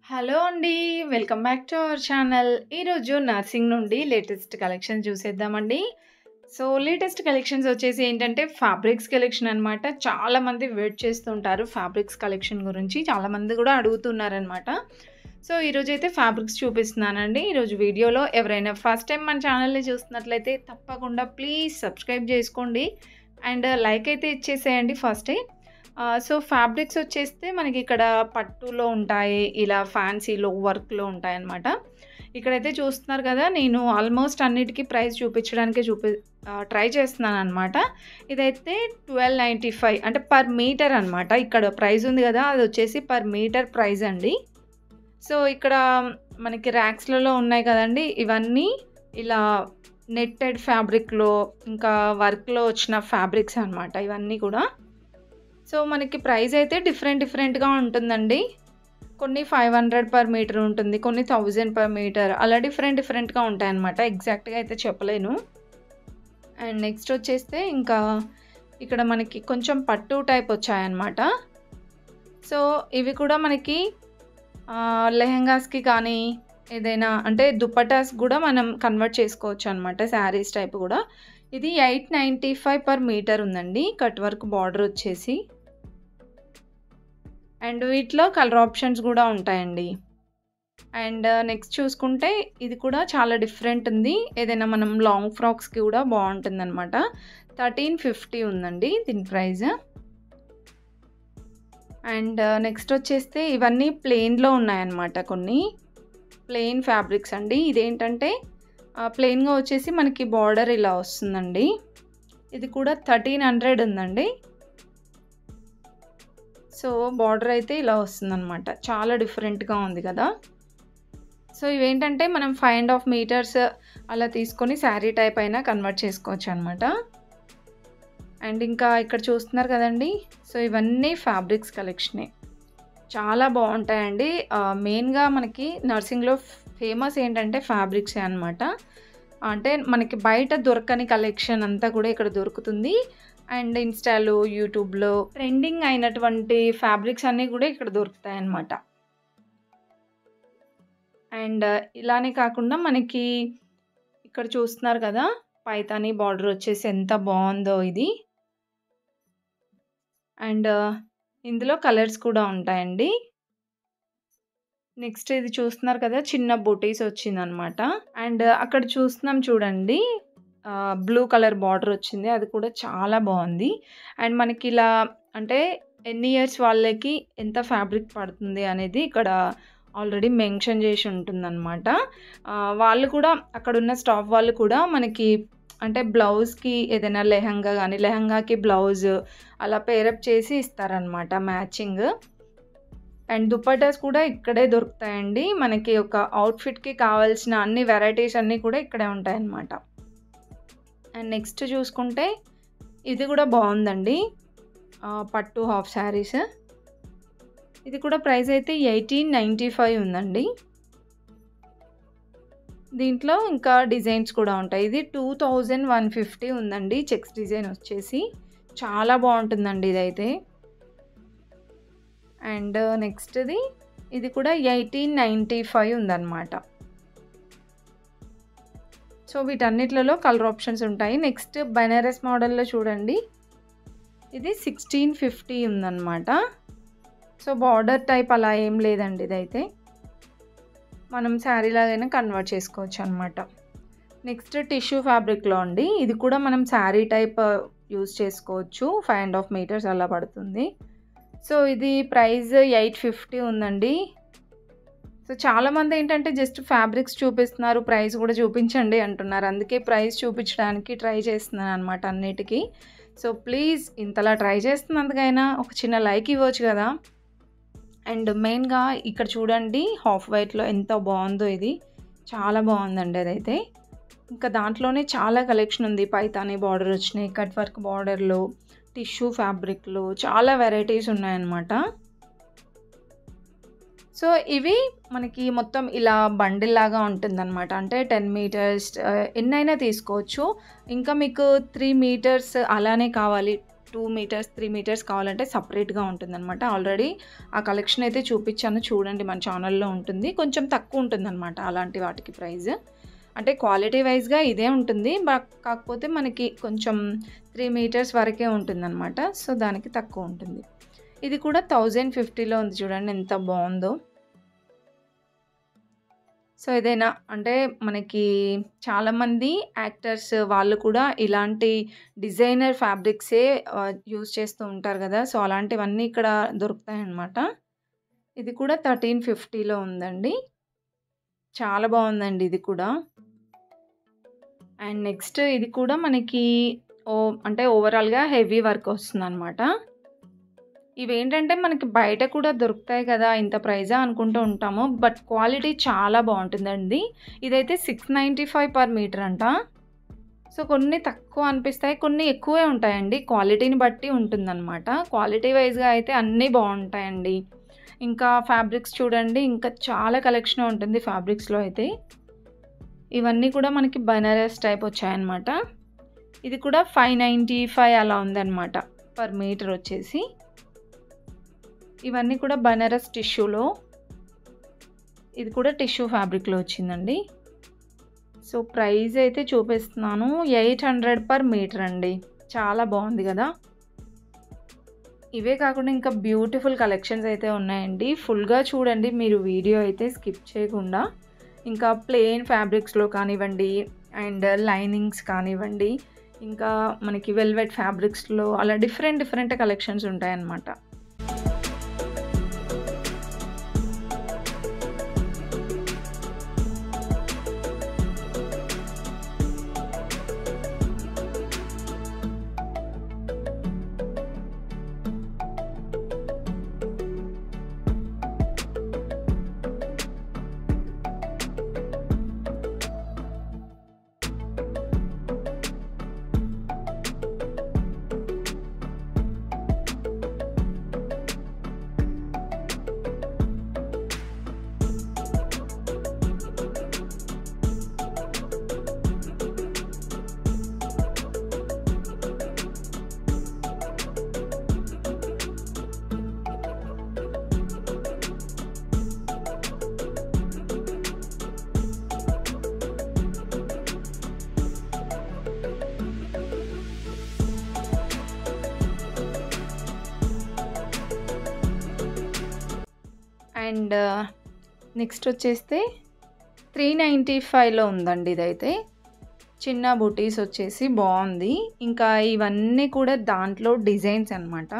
Hello అండి. Welcome back to our channel. ఈరోజు నర్సింగ్ నుండి లేటెస్ట్ కలెక్షన్ చూసేద్దామండి. సో, లేటెస్ట్ కలెక్షన్స్ వచ్చేసి ఏంటంటే ఫ్యాబ్రిక్స్ కలెక్షన్ అనమాట. చాలామంది వెయిట్ చేస్తుంటారు ఫ్యాబ్రిక్స్ కలెక్షన్ గురించి. చాలామంది కూడా అడుగుతున్నారనమాట. సో, ఈరోజైతే ఫ్యాబ్రిక్స్ చూపిస్తున్నానండి. ఈరోజు వీడియోలో ఎవరైనా ఫస్ట్ టైం మన ఛానల్‌ని చూస్తున్నట్లయితే తప్పకుండా ప్లీజ్ సబ్స్క్రైబ్ చేసుకోండి. అండ్ లైక్ అయితే ఇచ్చేసేయండి ఫస్టే. సో, ఫ్యాబ్రిక్స్ వచ్చేస్తే మనకిక్కడ పట్టులో ఉంటాయి. ఇలా ఫ్యాన్సీలో వర్క్‌లో ఉంటాయన్నమాట. ఇక్కడైతే చూస్తున్నారు కదా! నేను ఆల్మోస్ట్ అన్నిటికి ప్రైస్ చూపించడానికే ట్రై చేస్తున్నాననమాట. ఇదైతే 1295 అంటే పర్ మీటర్ అనమాట. ఇక్కడ ప్రైస్ ఉంది కదా! అదొచ్చేసి పర్ మీటర్ ప్రైస్ అండి. సో, ఇక్కడ మనకి ర్యాక్స్‌లలో ఉన్నాయి కదండీ! ఇవన్నీ ఇలా నెట్టెడ్ ఫ్యాబ్రిక్‌లో ఇంకా వర్క్‌లో వచ్చిన ఫ్యాబ్రిక్స్ అనమాట ఇవన్నీ కూడా. సో, మనకి ప్రైస్ అయితే డిఫరెంట్‌గా ఉంటుందండి. కొన్ని 500 పర్ మీటర్ ఉంటుంది. కొన్ని 1000 పర్ మీటర్ అలా డిఫరెంట్‌గా ఉంటాయన్నమాట. ఎగ్జాక్ట్‌గా అయితే చెప్పలేను. అండ్ నెక్స్ట్ వచ్చేస్తే ఇంకా ఇక్కడ మనకి కొంచెం పట్టు టైప్ వచ్చాయన్నమాట. సో, ఇవి కూడా మనకి లెహెంగాస్‌కి కానీ ఏదైనా అంటే దుపట్టాస్ కూడా మనం కన్వర్ట్ చేసుకోవచ్చు అనమాట. శారీస్ టైప్ కూడా. ఇది 895 పర్ మీటర్ ఉందండి. కట్ వర్క్ బార్డర్ వచ్చేసి. అండ్ వీటిలో కలర్ ఆప్షన్స్ కూడా ఉంటాయండి. అండ్ నెక్స్ట్ చూసుకుంటే ఇది కూడా చాలా డిఫరెంట్ ఉంది. ఏదైనా మనం లాంగ్ ఫ్రాక్స్‌కి కూడా బాగుంటుందన్నమాట. 1350 ఉందండి దీని ప్రైస్. అండ్ నెక్స్ట్ వచ్చేస్తే ఇవన్నీ ప్లెయిన్‌లో ఉన్నాయన్నమాట కొన్ని. ప్లెయిన్ ఫ్యాబ్రిక్స్ అండి. ఇదేంటంటే ప్లెయిన్‌గా వచ్చేసి మనకి బార్డర్ ఇలా వస్తుందండి. ఇది కూడా 1300 ఉందండి. సో, బార్డర్ అయితే ఇలా వస్తుందన్నమాట. చాలా డిఫరెంట్‌గా ఉంది కదా! సో, ఇవేంటంటే మనం 5.5 మీటర్స్ అలా తీసుకొని శారీ టైప్ అయినా కన్వర్ట్ చేసుకోవచ్చు అనమాట. అండ్ ఇంకా ఇక్కడ చూస్తున్నారు కదండీ! సో, ఇవన్నీ ఫ్యాబ్రిక్స్ కలెక్షనే. చాలా బాగుంటాయండి. మెయిన్‌గా మనకి నర్సింగ్‌లో ఫేమస్ ఏంటంటే ఫ్యాబ్రిక్సే అనమాట. అంటే మనకి బయట దొరకని కలెక్షన్ అంతా కూడా ఇక్కడ దొరుకుతుంది. అండ్ ఇన్‌స్టాలో, యూట్యూబ్‌లో ట్రెండింగ్ అయినటువంటి ఫ్యాబ్రిక్స్ అన్నీ కూడా ఇక్కడ దొరుకుతాయన్నమాట. అండ్ ఇలానే కాకుండా మనకి ఇక్కడ చూస్తున్నారు కదా! పైతాని బార్డర్ వచ్చేసి ఎంత బాగుందో ఇది. అండ్ ఇందులో కలర్స్ కూడా ఉంటాయండి. నెక్స్ట్ ఇది చూస్తున్నారు కదా! చిన్న బుటీస్ వచ్చిందనమాట. అండ్ అక్కడ చూస్తున్నాం చూడండి. బ్లూ కలర్ బార్డర్ వచ్చింది. అది కూడా చాలా బాగుంది. అండ్ మనకి ఇలా అంటే ఎన్ని ఇయర్స్ వాళ్ళకి ఎంత ఫ్యాబ్రిక్ పడుతుంది అనేది ఇక్కడ ఆల్రెడీ మెన్షన్ చేసి ఉంటుందన్నమాట. వాళ్ళు కూడా అక్కడున్న స్టాఫ్ వాళ్ళు కూడా మనకి అంటే బ్లౌజ్‌కి ఏదైనా లెహంగా కానీ లెహంగాకి బ్లౌజ్ అలా పేరప్ చేసి ఇస్తారనమాట మ్యాచింగ్. అండ్ దుపట్టాస్ కూడా ఇక్కడే దొరుకుతాయండి. మనకి ఒక అవుట్‌ఫిట్‌కి కావాల్సిన అన్ని వెరైటీస్ అన్నీ కూడా ఇక్కడే ఉంటాయన్నమాట. అండ్ నెక్స్ట్ చూసుకుంటే ఇది కూడా బాగుందండి. పట్టు హాఫ్ శారీస్. ఇది కూడా ప్రైస్ అయితే 1895 ఉందండి. దీంట్లో ఇంకా డిజైన్స్ కూడా ఉంటాయి. ఇది 2150 ఉందండి. చెక్స్ డిజైన్ వచ్చేసి చాలా బాగుంటుందండి ఇదైతే. అండ్ నెక్స్ట్‌ది ఇది కూడా 1895 ఉందన్నమాట. సో, వీటన్నిట్లలో కలర్ ఆప్షన్స్ ఉంటాయి. నెక్స్ట్ బెనారస్ మోడల్‌లో చూడండి. ఇది 1650 ఉందన్నమాట. సో, బార్డర్ టైప్ అలా ఏం లేదండి ఇదైతే. మనం శారీ లాగైనా కన్వర్ట్ చేసుకోవచ్చు అనమాట. నెక్స్ట్ టిష్యూ ఫ్యాబ్రిక్‌లో అండి. ఇది కూడా మనం శారీ టైప్ యూజ్ చేసుకోవచ్చు. 5.5 మీటర్స్ అలా పడుతుంది. సో, ఇది ప్రైస్ 850 ఉందండి. సో, చాలామంది ఏంటంటే జస్ట్ ఫ్యాబ్రిక్స్ చూపిస్తున్నారు. ప్రైస్ కూడా చూపించండి అంటున్నారు. అందుకే ప్రైస్ చూపించడానికి ట్రై చేస్తున్నాను అనమాట అన్నిటికి. సో, ప్లీజ్ ఇంతలా ట్రై చేస్తున్నందుకైనా ఒక చిన్న లైక్ ఇవ్వచ్చు కదా! అండ్ మెయిన్‌గా ఇక్కడ చూడండి హాఫ్ వైట్‌లో ఎంత బాగుందో ఇది. చాలా బాగుందండి అదైతే. ఇంకా దాంట్లోనే చాలా కలెక్షన్ ఉంది. పైతాని బార్డర్ వచ్చినాయి. కట్ వర్క్ బార్డర్‌లో, టిష్యూ ఫ్యాబ్రిక్‌లో చాలా వెరైటీస్ ఉన్నాయన్నమాట. సో, ఇవి మనకి మొత్తం ఇలా బండిల్ లాగా ఉంటుందన్నమాట. అంటే 10 మీటర్స్ ఎన్నైనా తీసుకోవచ్చు. ఇంకా మీకు 3 మీటర్స్ అలానే కావాలి, 2 మీటర్స్ 3 మీటర్స్ కావాలంటే సపరేట్గా ఉంటుందన్నమాట. ఆల్రెడీ ఆ కలెక్షన్ అయితే చూపించాను, చూడండి మన ఛానల్లో ఉంటుంది. కొంచెం తక్కువ ఉంటుందన్నమాట అలాంటి వాటికి ప్రైస్. అంటే క్వాలిటీ వైజ్గా ఇదే ఉంటుంది, కాకపోతే మనకి కొంచెం 3 మీటర్స్ వరకే ఉంటుందన్నమాట. సో దానికి తక్కువ ఉంటుంది. ఇది కూడా 1050లో ఉంది, చూడండి ఎంత బాగుందో. సో ఏదైనా అంటే మనకి చాలామంది యాక్టర్స్ వాళ్ళు కూడా ఇలాంటి డిజైనర్ ఫ్యాబ్రిక్సే యూజ్ చేస్తూ ఉంటారు కదా. సో అలాంటివన్నీ ఇక్కడ దొరుకుతాయన్నమాట. ఇది కూడా 1350లో ఉందండి. చాలా బాగుందండి ఇది కూడా. అండ్ నెక్స్ట్ ఇది కూడా మనకి అంటే ఓవరాల్గా హెవీ వర్క్ వస్తుందన్నమాట. ఇవేంటంటే మనకి బయట కూడా దొరుకుతాయి కదా, ఇంత ప్రైజా అనుకుంటూ ఉంటాము, బట్ క్వాలిటీ చాలా బాగుంటుందండి. ఇదైతే 695 పర్ మీటర్ అంట. సో కొన్ని తక్కువ అనిపిస్తాయి, కొన్ని ఎక్కువే ఉంటాయండి, క్వాలిటీని బట్టి ఉంటుందన్నమాట. క్వాలిటీ వైజ్గా అయితే అన్నీ బాగుంటాయండి. ఇంకా ఫ్యాబ్రిక్స్ చూడండి, ఇంకా చాలా కలెక్షన్ ఉంటుంది ఫ్యాబ్రిక్స్లో అయితే. ఇవన్నీ కూడా మనకి బనారస్ టైప్ వచ్చాయన్నమాట. ఇది కూడా 595 అలా ఉందన్నమాట పర్ మీటర్ వచ్చేసి. ఇవన్నీ కూడా బనారస్ టిష్యూలో, ఇది కూడా టిష్యూ ఫ్యాబ్రిక్లో వచ్చిందండి. సో ప్రైస్ అయితే చూపిస్తున్నాను, 800 పర్ మీటర్ అండి. చాలా బాగుంది కదా. ఇవే కాకుండా ఇంకా బ్యూటిఫుల్ కలెక్షన్స్ అయితే ఉన్నాయండి. ఫుల్గా చూడండి మీరు, వీడియో అయితే స్కిప్ చేయకుండా. ఇంకా ప్లెయిన్ ఫ్యాబ్రిక్స్లో కానివ్వండి, అండ్ లైనింగ్స్ కానివ్వండి, ఇంకా మనకి వెల్వెట్ ఫ్యాబ్రిక్స్లో అలా డిఫరెంట్ కలెక్షన్స్ ఉంటాయన్నమాట. అండ్ నెక్స్ట్ వచ్చేస్తే 395లో ఉందండి. ఇదైతే చిన్న బుటీస్ వచ్చేసి బాగుంది. ఇంకా ఇవన్నీ కూడా దాంట్లో డిజైన్స్ అన్నమాట.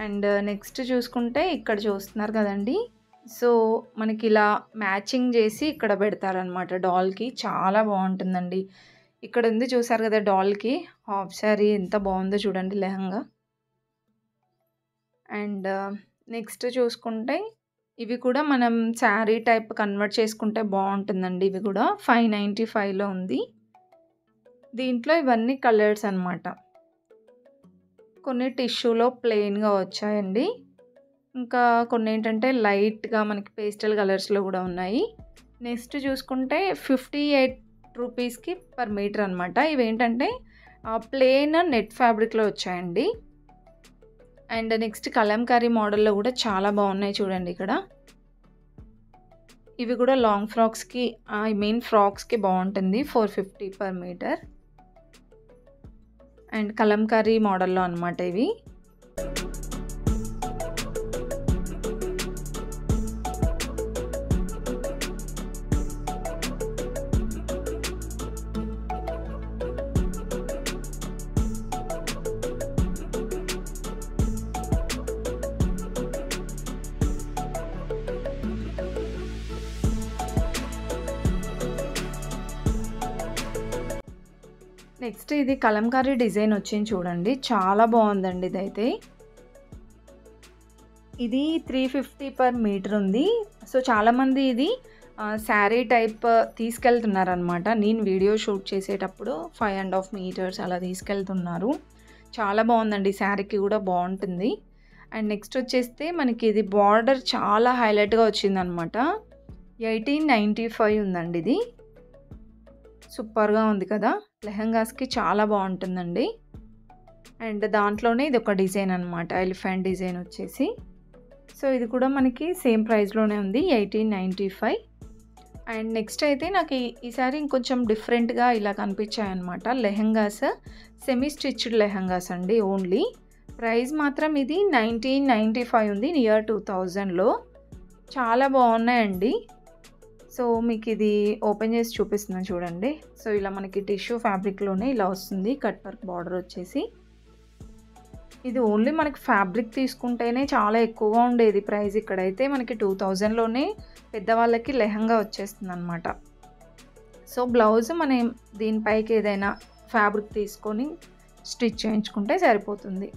అండ్ నెక్స్ట్ చూసుకుంటే ఇక్కడ చూస్తున్నారు కదండి. సో మనకి ఇలా మ్యాచింగ్ చేసి ఇక్కడ పెడతారనమాట డాల్కి. చాలా బాగుంటుందండి. ఇక్కడ ఉంది చూసారు కదా డాల్కి హాఫ్ శారీ, ఎంత బాగుందో చూడండి లెహంగా. అండ్ నెక్స్ట్ చూసుకుంటే ఇవి కూడా మనం శారీ టైప్ కన్వర్ట్ చేసుకుంటే బాగుంటుందండి. ఇవి కూడా 595లో ఉంది. దీంట్లో ఇవన్నీ కలర్స్ అన్నమాట. కొన్ని టిష్యూలో ప్లెయిన్గా వచ్చాయండి, ఇంకా కొన్ని ఏంటంటే లైట్గా మనకి పేస్టల్ కలర్స్లో కూడా ఉన్నాయి. నెక్స్ట్ చూసుకుంటే 58 రూపీస్కి పర్ మీటర్ అనమాట. ఇవేంటంటే ప్లెయిన్ నెట్ ఫ్యాబ్రిక్లో వచ్చాయండి. అండ్ నెక్స్ట్ కలంకారీ మోడల్లో కూడా చాలా బాగున్నాయి చూడండి ఇక్కడ. ఇవి కూడా లాంగ్ ఫ్రాక్స్కి, ఐ మీన్ ఫ్రాక్స్కి బాగుంటుంది. 450 పర్ మీటర్. అండ్ కలంకారీ మోడల్లో అనమాట ఇవి. నెక్స్ట్ ఇది కలంకారీ డిజైన్ వచ్చింది చూడండి, చాలా బాగుందండి ఇదైతే. ఇది 350 పర్ మీటర్ ఉంది. సో చాలామంది ఇది శారీ టైప్ తీసుకెళ్తున్నారనమాట. నేను వీడియో షూట్ చేసేటప్పుడు 5.5 మీటర్స్ అలా తీసుకెళ్తున్నారు. చాలా బాగుందండి, శారీకి కూడా బాగుంటుంది. అండ్ నెక్స్ట్ వచ్చేస్తే మనకి ఇది బార్డర్ చాలా హైలైట్గా వచ్చిందనమాట. 1895 ఉందండి ఇది. సూపర్గా ఉంది కదా, లెహంగాస్కి చాలా బాగుంటుందండి. అండ్ దాంట్లోనే ఇది ఒక డిజైన్ అనమాట, ఎలిఫెంట్ డిజైన్ వచ్చేసి. సో ఇది కూడా మనకి సేమ్ ప్రైస్లోనే ఉంది, 1895. అండ్ నెక్స్ట్ అయితే నాకు ఈసారి ఇంకొంచెం డిఫరెంట్గా ఇలా కనిపించాయన్నమాట. లెహంగాస్, సెమీ స్టిచ్డ్ లెహంగాస్ అండి ఓన్లీ. ప్రైస్ మాత్రం ఇది 1995 ఉంది, నియర్ 2000లో. చాలా బాగున్నాయండి. సో మీకు ఇది ఓపెన్ చేసి చూపిస్తున్నాను చూడండి. సో ఇలా మనకి టిష్యూ ఫ్యాబ్రిక్లోనే ఇలా వస్తుంది, కట్ వర్క్ బార్డర్ వచ్చేసి. ఇది ఓన్లీ మనకి ఫ్యాబ్రిక్ తీసుకుంటేనే చాలా ఎక్కువగా ఉండేది ప్రైస్. ఇక్కడైతే మనకి 2000లోనే పెద్దవాళ్ళకి లెహంగా వచ్చేస్తుంది అనమాట. సో బ్లౌజ్ మనం దీనిపైకి ఏదైనా ఫ్యాబ్రిక్ తీసుకొని స్టిచ్ చేయించుకుంటే సరిపోతుంది.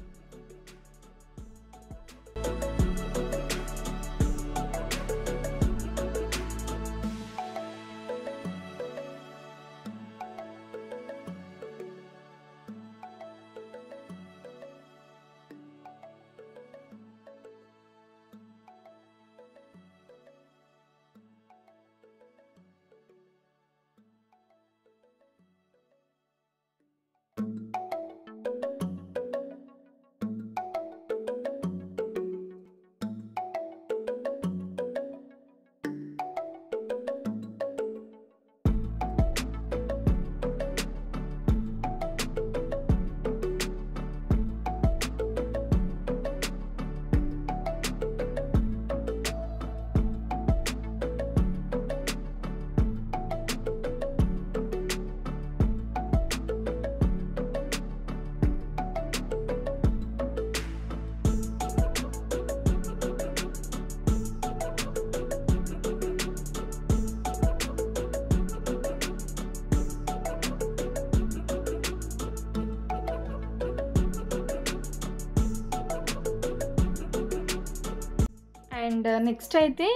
అండ్ నెక్స్ట్ అయితే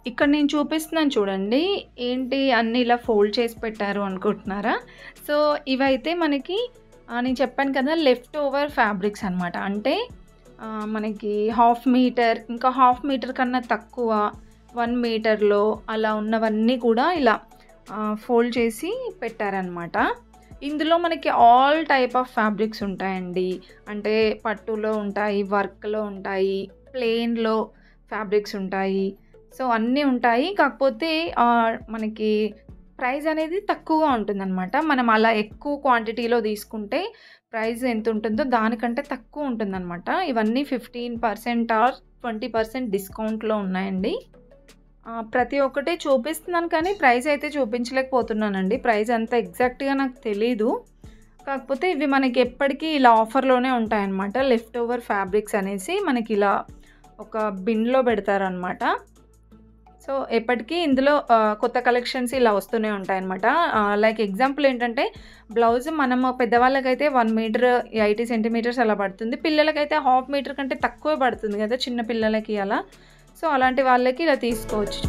ఇక్కడ నేను చూపిస్తున్నాను చూడండి, ఏంటి అన్నీ ఇలా ఫోల్డ్ చేసి పెట్టారు అనుకుంటున్నారా? సో ఇవైతే మనకి నేను చెప్పాను కదా, లెఫ్ట్ ఓవర్ ఫ్యాబ్రిక్స్ అనమాట. అంటే మనకి 1/2 మీటర్, ఇంకా 1/2 మీటర్ కన్నా తక్కువ, 1 మీటర్లో అలా ఉన్నవన్నీ కూడా ఇలా ఫోల్డ్ చేసి పెట్టారనమాట. ఇందులో మనకి ఆల్ టైప్ ఆఫ్ ఫ్యాబ్రిక్స్ ఉంటాయండి. అంటే పట్టులో ఉంటాయి, వర్క్లో ఉంటాయి, ప్లెయిన్లో ఫ్యాబ్రిక్స్ ఉంటాయి. సో అన్నీ ఉంటాయి. కాకపోతే మనకి ప్రైస్ అనేది తక్కువగా ఉంటుందన్నమాట. మనం అలా ఎక్కువ క్వాంటిటీలో తీసుకుంటే ప్రైస్ ఎంత ఉంటుందో దానికంటే తక్కువ ఉంటుందన్నమాట. ఇవన్నీ 15% ఆర్ 20% డిస్కౌంట్లో ఉన్నాయండి. ప్రతి ఒక్కటి చూపిస్తున్నాను కానీ ప్రైస్ అయితే చూపించలేకపోతున్నానండి. ప్రైస్ అంత ఎగ్జాక్ట్గా నాకు తెలీదు. కాకపోతే ఇవి మనకి ఎప్పటికీ ఇలా ఆఫర్లోనే ఉంటాయన్నమాట. లెఫ్ట్ ఓవర్ ఫ్యాబ్రిక్స్ అనేసి మనకి ఇలా ఒక బిన్లో పెడతారనమాట. సో ఎప్పటికీ ఇందులో కొత్త కలెక్షన్స్ ఇలా వస్తూనే ఉంటాయన్నమాట. లైక్ ఎగ్జాంపుల్ ఏంటంటే, బ్లౌజ్ మనము పెద్దవాళ్ళకైతే 1 మీటర్ 80 సెంటీమీటర్స్ అలా పడుతుంది. పిల్లలకైతే 1/2 మీటర్ కంటే తక్కువే పడుతుంది కదా చిన్న పిల్లలకి అలా. సో అలాంటి వాళ్ళకి ఇలా తీసుకోవచ్చు.